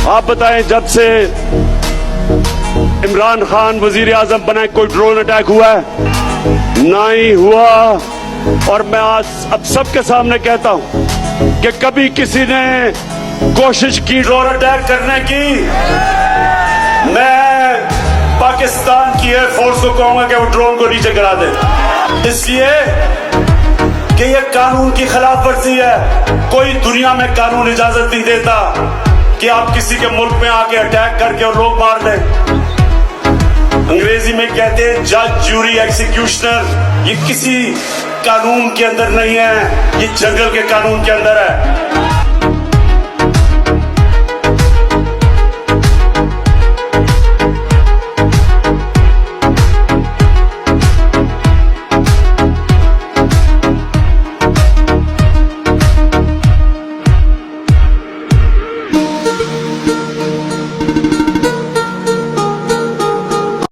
आप बताएं, जब से इमरान खान वजीर आजम बने कोई ड्रोन अटैक हुआ है? नहीं हुआ। और मैं आज अब सबके सामने कहता हूं कि कभी किसी ने कोशिश की ड्रोन अटैक करने की, मैं पाकिस्तान की एयरफोर्स को कहूंगा कि वो ड्रोन को नीचे गिरा दे, इसलिए कि ये कानून की खिलाफ वर्जी है। कोई दुनिया में कानून इजाजत नहीं देता कि आप किसी के मुल्क में आके अटैक करके और लोग मार दें। अंग्रेजी में कहते हैं जज, ज्यूरी, एग्जीक्यूशनर। ये किसी कानून के अंदर नहीं है, ये जंगल के कानून के अंदर है।